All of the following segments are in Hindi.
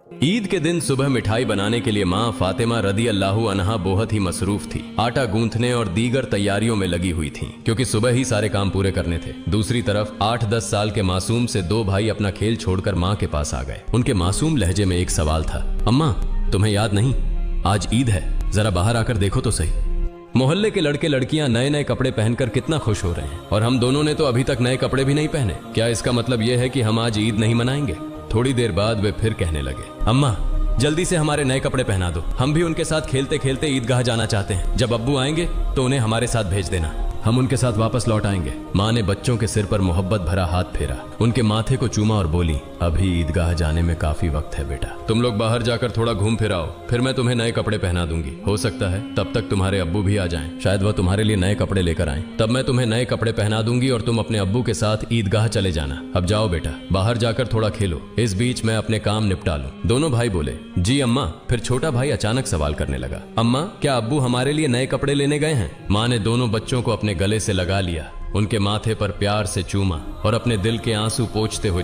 ईद के दिन सुबह मिठाई बनाने के लिए माँ फातिमा रदी अल्लाहु अन्हा बहुत ही मसरूफ थी। आटा गूंथने और दीगर तैयारियों में लगी हुई थी, क्योंकि सुबह ही सारे काम पूरे करने थे। दूसरी तरफ 8-10 साल के मासूम से दो भाई अपना खेल छोड़कर माँ के पास आ गए। उनके मासूम लहजे में एक सवाल था, अम्मा तुम्हें याद नहीं, आज ईद है, जरा बाहर आकर देखो तो सही। मोहल्ले के लड़के लड़कियां नए नए कपड़े पहनकर कितना खुश हो रहे हैं, और हम दोनों ने तो अभी तक नए कपड़े भी नहीं पहने। क्या इसका मतलब यह है कि हम आज ईद नहीं मनाएंगे? थोड़ी देर बाद वे फिर कहने लगे, अम्मा जल्दी से हमारे नए कपड़े पहना दो, हम भी उनके साथ खेलते खेलते ईदगाह जाना चाहते हैं। जब अब्बू आएंगे तो उन्हें हमारे साथ भेज देना, हम उनके साथ वापस लौट आएंगे। माँ ने बच्चों के सिर पर मोहब्बत भरा हाथ फेरा, उनके माथे को चूमा और बोली, अभी ईदगाह जाने में काफी वक्त है बेटा, तुम लोग बाहर जाकर थोड़ा घूम फिर आओ, फिर मैं तुम्हें नए कपड़े पहना दूंगी। हो सकता है तब तक तुम्हारे अब्बू भी आ जाएं, शायद वह तुम्हारे लिए नए कपड़े लेकर आएं, तब मैं तुम्हें नए कपड़े पहना दूंगी और तुम अपने अब्बू के साथ ईदगाह चले जाना। अब जाओ बेटा, बाहर जाकर थोड़ा खेलो, इस बीच मैं अपने काम निपटा लूं। दोनों भाई बोले, जी अम्मा। फिर छोटा भाई अचानक सवाल करने लगा, अम्मा क्या अब्बू हमारे लिए नए कपड़े लेने गए हैं? माँ ने दोनों बच्चों को अपने गले से लगा लिया, उनके माथे पर प्यार से चूमा और अपने दिल के आंसू पोंछते हुए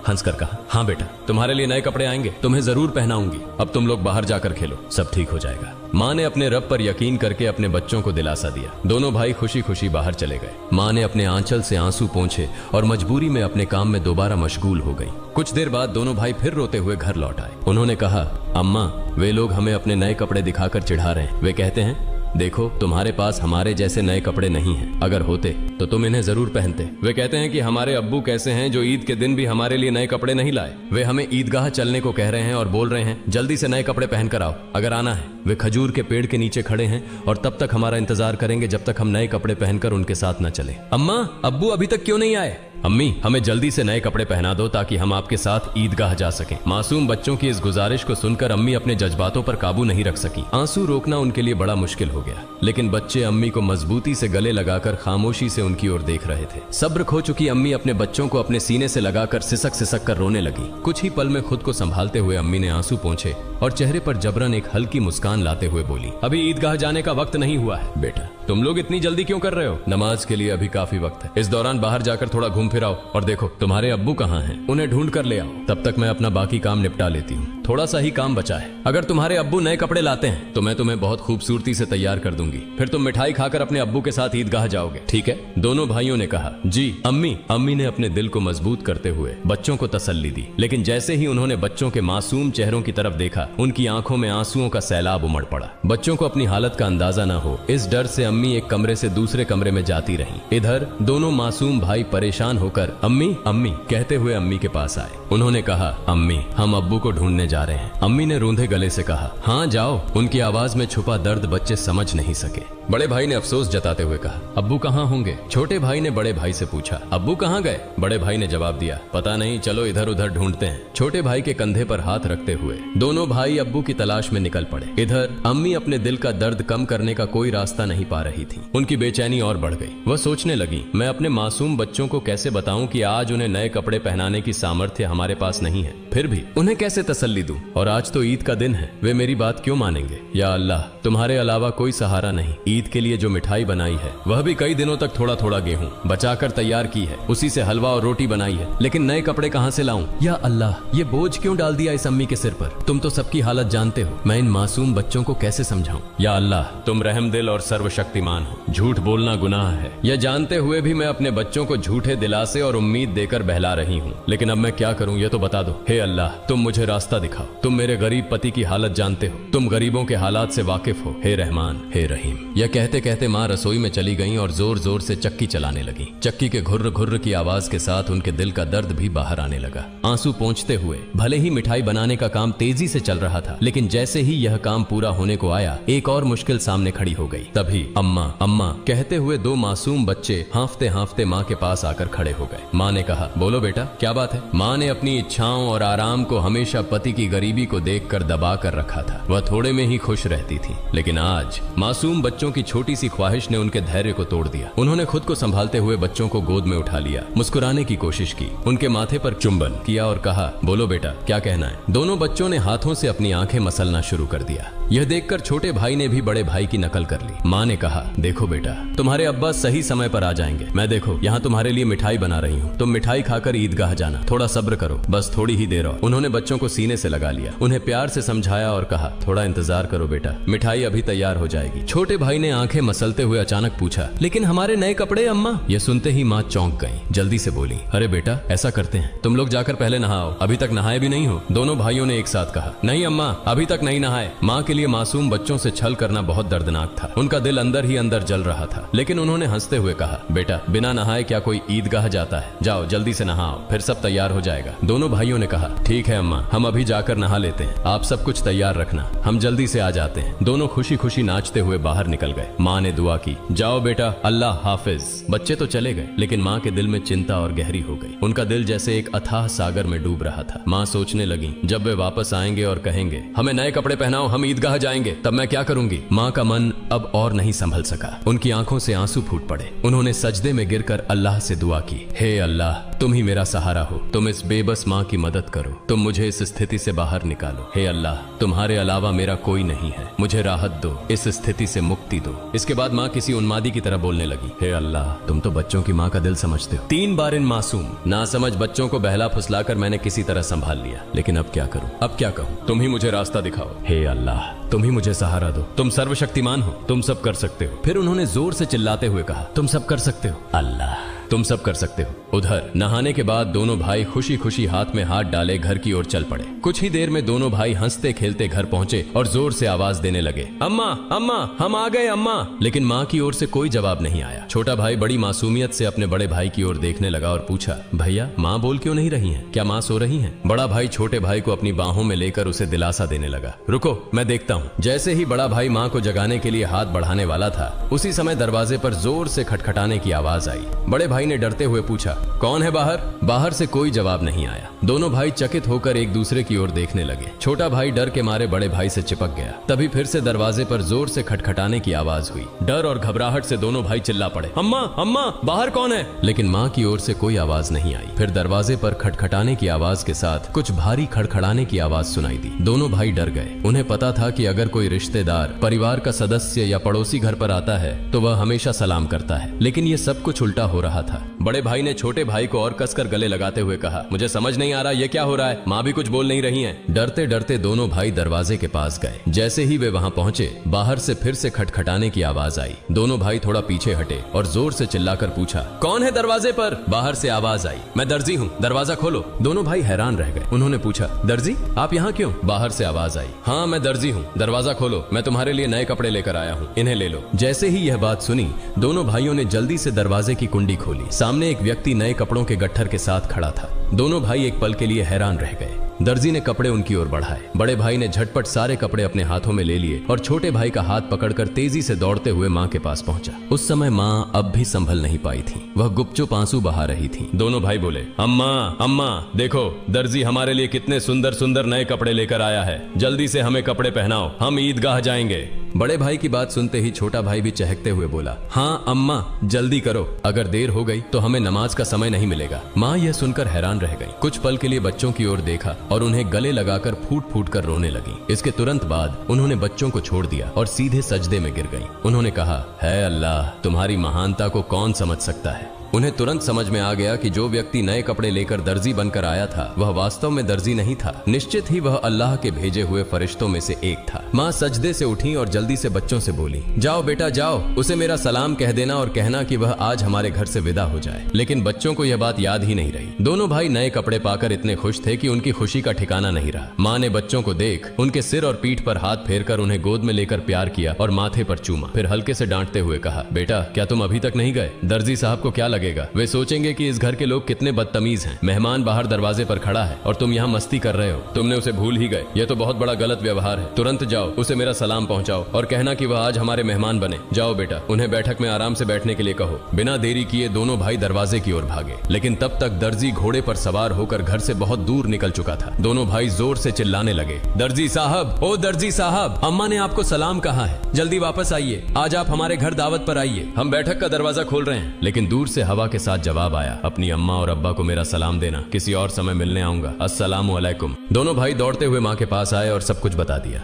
हंसकर कहा, हाँ बेटा तुम्हारे लिए नए कपड़े आएंगे, तुम्हें जरूर पहनाऊंगी, अब तुम लोग बाहर जाकर खेलो, सब ठीक हो जाएगा। माँ ने अपने रब पर यकीन करके अपने बच्चों को दिलासा दिया। दोनों भाई खुशी खुशी बाहर चले गए। माँ ने अपने आंचल से आंसू पोंछे और मजबूरी में अपने काम में दोबारा मशगूल हो गई। कुछ देर बाद दोनों भाई फिर रोते हुए घर लौट आए। उन्होंने कहा, अम्मा वे लोग हमें अपने नए कपड़े दिखाकर चिढ़ा रहे हैं। वे कहते हैं, देखो तुम्हारे पास हमारे जैसे नए कपड़े नहीं हैं, अगर होते तो तुम इन्हें जरूर पहनते। वे कहते हैं कि हमारे अब्बू कैसे हैं जो ईद के दिन भी हमारे लिए नए कपड़े नहीं लाए। वे हमें ईदगाह चलने को कह रहे हैं और बोल रहे हैं जल्दी से नए कपड़े पहन कर आओ, अगर आना है। वे खजूर के पेड़ के नीचे खड़े हैं और तब तक हमारा इंतजार करेंगे जब तक हम नए कपड़े पहनकर उनके साथ न चले। अम्मा अब्बू अभी तक क्यों नहीं आए? अम्मी हमें जल्दी से नए कपड़े पहना दो ताकि हम आपके साथ ईदगाह जा सकें। मासूम बच्चों की इस गुजारिश को सुनकर अम्मी अपने जज्बातों पर काबू नहीं रख सकी। आंसू रोकना उनके लिए बड़ा मुश्किल हो गया, लेकिन बच्चे अम्मी को मजबूती से गले लगाकर खामोशी से उनकी ओर देख रहे थे। सब्र खो चुकी अम्मी अपने बच्चों को अपने सीने से लगाकर सिसक सिसक कर रोने लगी। कुछ ही पल में खुद को संभालते हुए अम्मी ने आंसू पोंछे और चेहरे पर जबरन एक हल्की मुस्कान लाते हुए बोली, अभी ईदगाह जाने का वक्त नहीं हुआ है। बेटा तुम लोग इतनी जल्दी क्यों कर रहे हो? नमाज के लिए अभी काफी वक्त है। इस दौरान बाहर जाकर थोड़ा घूम फिर आओ और देखो तुम्हारे अब्बू कहाँ हैं, उन्हें ढूंढ कर ले आओ। तब तक मैं अपना बाकी काम निपटा लेती हूँ, थोड़ा सा ही काम बचा है। अगर तुम्हारे अब्बू नए कपड़े लाते हैं तो मैं तुम्हें बहुत खूबसूरती से तैयार कर दूंगी, फिर तुम मिठाई खाकर अपने अब्बू के साथ ईदगाह जाओगे, ठीक है? दोनों भाइयों ने कहा, जी अम्मी। अम्मी ने अपने दिल को मजबूत करते हुए बच्चों को तसल्ली दी, लेकिन जैसे ही उन्होंने बच्चों के मासूम चेहरों की तरफ देखा, उनकी आंखों में आंसुओं का सैलाब उमड़ पड़ा। बच्चों को अपनी हालत का अंदाजा न हो, इस डर से अम्मी एक कमरे से दूसरे कमरे में जाती रहीं। इधर दोनों मासूम भाई परेशान होकर अम्मी अम्मी कहते हुए अम्मी के पास आए। उन्होंने कहा, अम्मी हम अब्बू को ढूंढने जा रहे हैं। अम्मी ने रूंधे गले से कहा, हाँ जाओ। उनकी आवाज में छुपा दर्द बच्चे समझ नहीं सके। बड़े भाई ने अफसोस जताते हुए कहा, अब्बू कहाँ होंगे? छोटे भाई ने बड़े भाई से पूछा, अब्बू कहाँ गए? बड़े भाई ने जवाब दिया, पता नहीं, चलो इधर उधर ढूंढते हैं। छोटे भाई के कंधे पर हाथ रखते हुए दोनों भाई अब्बू की तलाश में निकल पड़े। इधर अम्मी अपने दिल का दर्द कम करने का कोई रास्ता नहीं पा रही थी। उनकी बेचैनी और बढ़ गई। वह सोचने लगी, मैं अपने मासूम बच्चों को कैसे बताऊं कि आज उन्हें नए कपड़े पहनाने की सामर्थ्य हमारे पास नहीं है, फिर भी उन्हें कैसे तसल्ली दूं? और आज तो ईद का दिन है, वे मेरी बात क्यों मानेंगे? या अल्लाह तुम्हारे अलावा कोई सहारा नहीं। ईद के लिए जो मिठाई बनाई है वह भी कई दिनों तक थोड़ा थोड़ा गेहूं बचाकर तैयार की है, उसी से हलवा और रोटी बनाई है, लेकिन नए कपड़े कहां से लाऊं? या अल्लाह ये बोझ क्यों डाल दिया इस अम्मी के सिर पर? तुम तो सबकी हालत जानते हो, मैं इन मासूम बच्चों को कैसे समझाऊं? या अल्लाह तुम रहमदिल और सर्वशक्तिमान हो, झूठ बोलना गुनाह है, यह जानते हुए भी मैं अपने बच्चों को झूठे दिलासे और उम्मीद देकर बहला रही हूँ, लेकिन अब मैं क्या करूँ ये तो बता दो। हे अल्लाह तुम मुझे रास्ता दिखाओ, तुम मेरे गरीब पति की हालत जानते हो, तुम गरीबों के हालात से वाकिफ हो। हे रहमान हे रहीम। यह कहते कहते माँ रसोई में चली गईं और जोर जोर से चक्की चलाने लगी। चक्की के घुर्र घुर्र की आवाज के साथ उनके दिल का दर्द भी बाहर आने लगा। आंसू पोंछते हुए भले ही मिठाई बनाने का काम तेजी से चल रहा था, लेकिन जैसे ही यह काम पूरा होने को आया, एक और मुश्किल सामने खड़ी हो गई। तभी अम्मा अम्मा कहते हुए दो मासूम बच्चे हांफते हांफते माँ के पास आकर खड़े हो गए। माँ ने कहा, बोलो बेटा क्या बात है? माँ ने अपनी इच्छाओं और आराम को हमेशा पति की गरीबी को देखकर दबा कर रखा था। वह थोड़े में ही खुश रहती थी, लेकिन आज मासूम बच्चों की छोटी सी ख्वाहिश ने उनके धैर्य को तोड़ दिया। उन्होंने खुद को संभालते हुए बच्चों को गोद में उठा लिया, मुस्कुराने की कोशिश की, उनके माथे पर चुंबन किया और कहा, बोलो बेटा क्या कहना है? दोनों बच्चों ने हाथों से अपनी आंखें मसलना शुरू कर दिया। यह देखकर छोटे भाई ने भी बड़े भाई की नकल कर ली। माँ ने कहा, देखो बेटा, तुम्हारे अब्बा सही समय पर आ जाएंगे। मैं देखो यहाँ तुम्हारे लिए मिठाई बना रही हूँ, तुम मिठाई खाकर ईदगाह जाना, थोड़ा सब्र करो, बस थोड़ी ही देर और। उन्होंने बच्चों को सीने से लगा लिया, उन्हें प्यार से समझाया और कहा, थोड़ा इंतजार करो बेटा, मिठाई अभी तैयार हो जाएगी। छोटे भाई ने आंखें मसलते हुए अचानक पूछा, लेकिन हमारे नए कपड़े अम्मा? यह सुनते ही माँ चौंक गई, जल्दी से बोली, अरे बेटा ऐसा करते हैं, तुम लोग जाकर पहले नहाओ, अभी तक नहाए भी नहीं हो। दोनों भाइयों ने एक साथ कहा, नहीं अम्मा, अभी तक नहीं नहाए। माँ के लिए मासूम बच्चों से छल करना बहुत दर्दनाक था, उनका दिल अंदर ही अंदर जल रहा था। लेकिन उन्होंने हंसते हुए कहा, बेटा बिना नहाए क्या कोई ईदगाह जाता है, जाओ जल्दी से नहाओ, फिर सब तैयार हो जाएगा। दोनों भाइयों ने कहा, ठीक है अम्मा, हम अभी जाकर नहा लेते हैं, आप सब कुछ तैयार रखना, हम जल्दी से आ जाते हैं। दोनों खुशी खुशी नाचते हुए बाहर निकल गए। माँ ने दुआ की, जाओ बेटा, अल्लाह हाफिज। बच्चे तो चले गए, लेकिन माँ के दिल में चिंता और गहरी हो गई। उनका दिल जैसे एक अथाह सागर में डूब रहा था। माँ सोचने लगी, जब वे वापस आएंगे और कहेंगे, हमें नए कपड़े पहनाओ, हम ईदगाह जाएंगे, तब मैं क्या करूंगी। माँ का मन अब और नहीं संभल सका, उनकी आंखों से आंसू फूट पड़े। उन्होंने सजदे में गिरकर अल्लाह से दुआ की, हे अल्लाह, तुम ही मेरा सहारा हो, तुम इस बेबस माँ की मदद करो, तुम मुझे इस स्थिति से बाहर निकालो। हे अल्लाह, तुम्हारे अलावा मेरा कोई नहीं है, मुझे राहत दो, इस स्थिति से मुक्ति दो। इसके बाद माँ किसी उन्मादी की तरह बोलने लगी, हे अल्लाह, तुम तो बच्चों की माँ का दिल समझते हो। 3 बार इन मासूम नासमझ बच्चों को बहला फुसलाकर मैंने किसी तरह संभाल लिया, लेकिन अब क्या करूं, अब क्या कहूं, तुम ही मुझे रास्ता दिखाओ। हे अल्लाह, तुम ही मुझे सहारा दो, तुम सर्वशक्तिमान हो, तुम सब कर सकते हो। फिर उन्होंने जोर से चिल्लाते हुए कहा, तुम सब कर सकते हो अल्लाह, तुम सब कर सकते हो। उधर नहाने के बाद दोनों भाई खुशी खुशी हाथ में हाथ डाले घर की ओर चल पड़े। कुछ ही देर में दोनों भाई हंसते खेलते घर पहुंचे और जोर से आवाज देने लगे, अम्मा अम्मा, हम आ गए अम्मा। लेकिन माँ की ओर से कोई जवाब नहीं आया। छोटा भाई बड़ी मासूमियत से अपने बड़े भाई की ओर देखने लगा और पूछा, भैया माँ बोल क्यों नहीं रही हैं? क्या माँ सो रही हैं? बड़ा भाई छोटे भाई को अपनी बाहों में लेकर उसे दिलासा देने लगा, रुको मैं देखता हूँ। जैसे ही बड़ा भाई माँ को जगाने के लिए हाथ बढ़ाने वाला था, उसी समय दरवाजे पर जोर से खटखटाने की आवाज आई। बड़े भाई ने डरते हुए पूछा, कौन है बाहर? बाहर से कोई जवाब नहीं आया। दोनों भाई चकित होकर एक दूसरे की ओर देखने लगे। छोटा भाई डर के मारे बड़े भाई से चिपक गया। तभी फिर से दरवाजे पर जोर से खटखटाने की आवाज हुई। डर और घबराहट से दोनों भाई चिल्ला पड़े, अम्मा अम्मा, बाहर कौन है? लेकिन माँ की ओर से कोई आवाज नहीं आई। फिर दरवाजे पर खटखटाने की आवाज के साथ कुछ भारी खड़खड़ाने की आवाज सुनाई दी। दोनों भाई डर गए। उन्हें पता था कि अगर कोई रिश्तेदार, परिवार का सदस्य या पड़ोसी घर पर आता है तो वह हमेशा सलाम करता है, लेकिन ये सब कुछ उल्टा हो रहा था। बड़े भाई ने छोटे भाई को और कसकर गले लगाते हुए कहा, मुझे समझ नहीं आ रहा ये क्या हो रहा है, माँ भी कुछ बोल नहीं रही हैं। डरते डरते दोनों भाई दरवाजे के पास गए। जैसे ही वे वहां पहुंचे, बाहर से फिर से खटखटाने की आवाज आई। दोनों भाई थोड़ा पीछे हटे और जोर से चिल्लाकर पूछा, कौन है दरवाजे पर? बाहर से आवाज आई, मैं दर्जी हूँ, दरवाजा खोलो। दोनों भाई हैरान रह गए। उन्होंने पूछा, दर्जी आप यहाँ क्यों? बाहर से आवाज आई, हाँ मैं दर्जी हूँ, दरवाजा खोलो, मैं तुम्हारे लिए नए कपड़े लेकर आया हूँ, इन्हें ले लो। जैसे ही यह बात सुनी, दोनों भाइयों ने जल्दी से दरवाजे की कुंडी खोली। सामने एक व्यक्ति नए कपड़ों के गट्ठर के साथ खड़ा था। दोनों भाई एक पल के लिए हैरान रह गए। दर्जी ने कपड़े उनकी ओर बढ़ाए। बड़े भाई ने झटपट सारे कपड़े अपने हाथों में ले लिए और छोटे भाई का हाथ पकड़कर तेजी से दौड़ते हुए माँ के पास पहुंचा। उस समय माँ अब भी संभल नहीं पाई थी, वह गुपचुप आंसू बहा रही थी। दोनों भाई बोले, अम्मा अम्मा, देखो दर्जी हमारे लिए कितने सुंदर सुंदर नए कपड़े लेकर आया है, जल्दी से हमें कपड़े पहनाओ, हम ईदगाह जाएंगे। बड़े भाई की बात सुनते ही छोटा भाई भी चहकते हुए बोला, हाँ अम्मा जल्दी करो, अगर देर हो गई तो हमें नमाज का समय नहीं मिलेगा। माँ यह सुनकर हैरान रह गई। कुछ पल के लिए बच्चों की ओर देखा और उन्हें गले लगाकर फूट फूट कर रोने लगी। इसके तुरंत बाद उन्होंने बच्चों को छोड़ दिया और सीधे सजदे में गिर गई। उन्होंने कहा, है अल्लाह, तुम्हारी महानता को कौन समझ सकता है। उन्हें तुरंत समझ में आ गया कि जो व्यक्ति नए कपड़े लेकर दर्जी बनकर आया था वह वास्तव में दर्जी नहीं था, निश्चित ही वह अल्लाह के भेजे हुए फरिश्तों में से एक था। माँ सजदे से उठी और जल्दी से बच्चों से बोली, जाओ बेटा जाओ, उसे मेरा सलाम कह देना और कहना कि वह आज हमारे घर से विदा हो जाए। लेकिन बच्चों को यह बात याद ही नहीं रही। दोनों भाई नए कपड़े पाकर इतने खुश थे कि उनकी खुशी का ठिकाना नहीं रहा। माँ ने बच्चों को देख उनके सिर और पीठ पर हाथ फेरकर उन्हें गोद में लेकर प्यार किया और माथे पर चूमा। फिर हल्के से डांटते हुए कहा, बेटा क्या तुम अभी तक नहीं गए? दर्जी साहब को क्या लगेगा? वे सोचेंगे कि इस घर के लोग कितने बदतमीज हैं। मेहमान बाहर दरवाजे पर खड़ा है और तुम यहाँ मस्ती कर रहे हो। तुमने उसे भूल ही गए, यह तो बहुत बड़ा गलत व्यवहार है। तुरंत जाओ, उसे मेरा सलाम पहुंचाओ और कहना कि वह आज हमारे मेहमान बने। जाओ बेटा, उन्हें बैठक में आराम से बैठने के लिए कहो। बिना देरी किए दोनों भाई दरवाजे की ओर भागे, लेकिन तब तक दर्जी घोड़े पर सवार होकर घर से बहुत दूर निकल चुका था। दोनों भाई जोर से चिल्लाने लगे, दर्जी साहब, ओ दर्जी साहब, अम्मा ने आपको सलाम कहा है, जल्दी वापस आइए, आज आप हमारे घर दावत पर आइए, हम बैठक का दरवाजा खोल रहे हैं। लेकिन दूर से हवा के साथ जवाब आया, अपनी अम्मा और अब्बा को मेरा सलाम देना, किसी और समय मिलने आऊंगा, अस्सलामु अलैकुम। दोनों भाई दौड़ते हुए माँ के पास आए और सब कुछ बता दिया।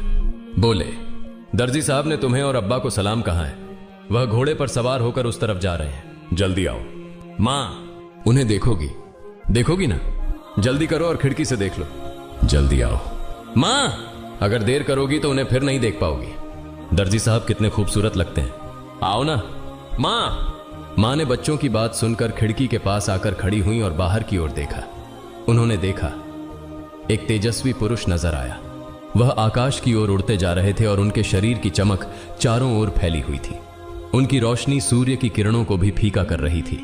बोले, दर्जी साहब ने तुम्हें और अब्बा को सलाम कहा है। वह घोड़े पर सवार होकर उस तरफ जा रहे हैं। जल्दी आओ। माँ, उन्हें देखोगी ना? जल्दी करो और खिड़की से देख लो। जल्दी आओ। माँ, अगर देर करोगी तो उन्हें फिर नहीं देख पाओगी। दर्जी साहब कितने खूबसूरत लगते हैं। आओ ना। माँ ने बच्चों की बात सुनकर खिड़की के पास आकर खड़ी हुई और बाहर की ओर देखा। उन्होंने देखा एक तेजस्वी पुरुष नजर आया। वह आकाश की ओर उड़ते जा रहे थे और उनके शरीर की चमक चारों ओर फैली हुई थी। उनकी रोशनी सूर्य की किरणों को भी फीका कर रही थी।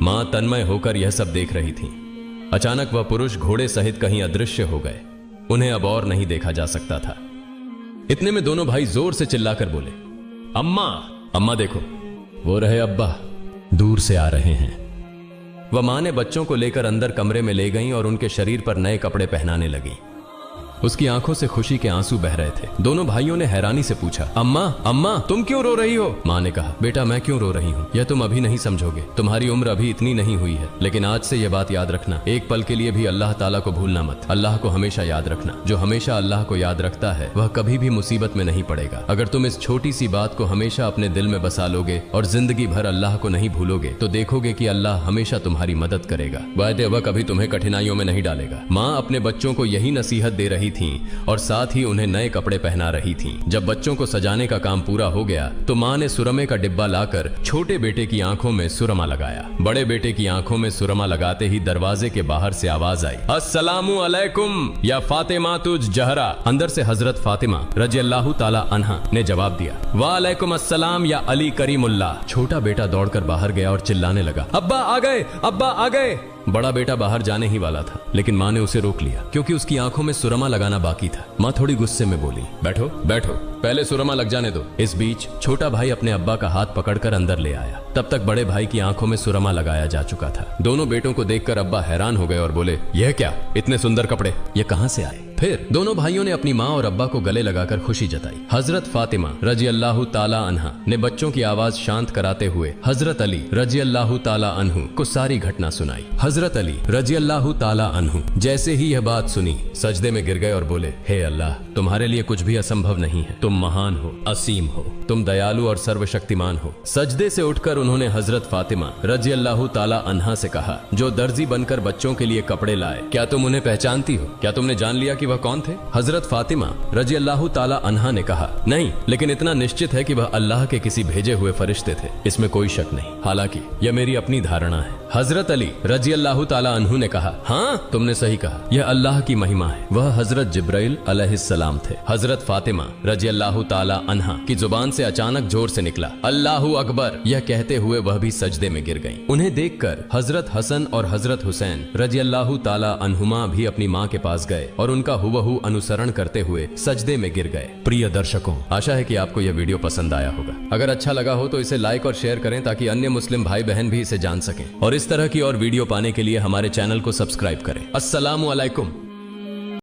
मां तन्मय होकर यह सब देख रही थी। अचानक वह पुरुष घोड़े सहित कहीं अदृश्य हो गए। उन्हें अब और नहीं देखा जा सकता था। इतने में दोनों भाई जोर से चिल्लाकर बोले, अम्मा, अम्मा देखो, वो रहे अब्बा, दूर से आ रहे हैं। वह मां ने बच्चों को लेकर अंदर कमरे में ले गईं और उनके शरीर पर नए कपड़े पहनाने लगी। उसकी आंखों से खुशी के आंसू बह रहे थे। दोनों भाइयों ने हैरानी से पूछा, अम्मा, अम्मा, तुम क्यों रो रही हो? मां ने कहा, बेटा मैं क्यों रो रही हूँ यह तुम अभी नहीं समझोगे। तुम्हारी उम्र अभी इतनी नहीं हुई है, लेकिन आज से यह बात याद रखना, एक पल के लिए भी अल्लाह ताला को भूलना मत। अल्लाह को हमेशा याद रखना। जो हमेशा अल्लाह को याद रखता है वह कभी भी मुसीबत में नहीं पड़ेगा। अगर तुम इस छोटी सी बात को हमेशा अपने दिल में बसा लोगे और जिंदगी भर अल्लाह को नहीं भूलोगे तो देखोगे कि अल्लाह हमेशा तुम्हारी मदद करेगा। वायदे वह कभी तुम्हें कठिनाइयों में नहीं डालेगा। माँ अपने बच्चों को यही नसीहत दे रही थी और साथ ही उन्हें नए कपड़े पहना रही थी। जब बच्चों को सजाने का काम पूरा हो गया तो मां ने सुरमे का डिब्बा लाकर छोटे बेटे की आंखों में सुरमा लगाया। बड़े बेटे की आंखों में सुरमा लगाते ही दरवाजे के बाहर से आवाज आई, अस्सलामु अलैकुम या फातिमा तुज जहरा। अंदर से हजरत फातिमा रजी अल्लाह ताला अन्हा ने जवाब दिया, वालेकुम अस्सलाम या अली करीमुल्लाह। छोटा बेटा दौड़कर बाहर गया और चिल्लाने लगा, अब्बा आ गए, अब्बा आ गए। बड़ा बेटा बाहर जाने ही वाला था, लेकिन मां ने उसे रोक लिया क्योंकि उसकी आंखों में सुरमा लगाना बाकी था। मां थोड़ी गुस्से में बोली, बैठो बैठो, पहले सुरमा लग जाने दो। इस बीच छोटा भाई अपने अब्बा का हाथ पकड़कर अंदर ले आया। तब तक बड़े भाई की आंखों में सुरमा लगाया जा चुका था। दोनों बेटों को देखकर अब्बा हैरान हो गए और बोले, यह क्या, इतने सुंदर कपड़े ये कहां से आए? फिर दोनों भाइयों ने अपनी माँ और अब्बा को गले लगाकर खुशी जताई। हजरत फातिमा रजी अल्लाह ताला अन्हा ने बच्चों की आवाज शांत कराते हुए हजरत अली रजी अल्लाह ताला अन्हु को सारी घटना सुनाई। हजरत अली रजी अल्लाह ताला अन्हु जैसे ही यह बात सुनी सजदे में गिर गए और बोले, हे अल्लाह, तुम्हारे लिए कुछ भी असंभव नहीं है। तुम महान हो, असीम हो, तुम दयालु और सर्वशक्तिमान हो। सजदे से उठकर उन्होंने हजरत फातिमा रजी अल्लाह ताला अन्हा से कहा, जो दर्जी बनकर बच्चों के लिए कपड़े लाए, क्या तुम उन्हें पहचानती हो? क्या तुमने जान लिया कि वह कौन थे? हजरत फातिमा रजी अल्लाह ताला अन्हा ने कहा, नहीं, लेकिन इतना निश्चित है कि वह अल्लाह के किसी भेजे हुए फरिश्ते थे, इसमें कोई शक नहीं। हालांकि यह मेरी अपनी धारणा है। हजरत अली रजी अल्लाह ताला अन्हु ने कहा, हाँ, तुमने सही कहा, यह अल्लाह की महिमा है। वह हजरत जिब्राइल अलैहिस्सलाम थे। हजरत फातिमा रजी अल्लाह ताला अन्हा की जुबान से अचानक जोर से निकला, अल्लाहु अकबर। यह कहते हुए वह भी सजदे में गिर गईं। उन्हें देखकर हजरत हसन और हजरत हुसैन रजी अल्लाह ताला अन्हुमा भी अपनी माँ के पास गए और उनका हुबहू अनुसरण करते हुए सजदे में गिर गए। प्रिय दर्शकों, आशा है कि आपको यह वीडियो पसंद आया होगा। अगर अच्छा लगा हो तो इसे लाइक और शेयर करें ताकि अन्य मुस्लिम भाई बहन भी इसे जान सकें। और इस तरह की और वीडियो पाने के लिए हमारे चैनल को सब्सक्राइब करें। अस्सलामु अलैकुम।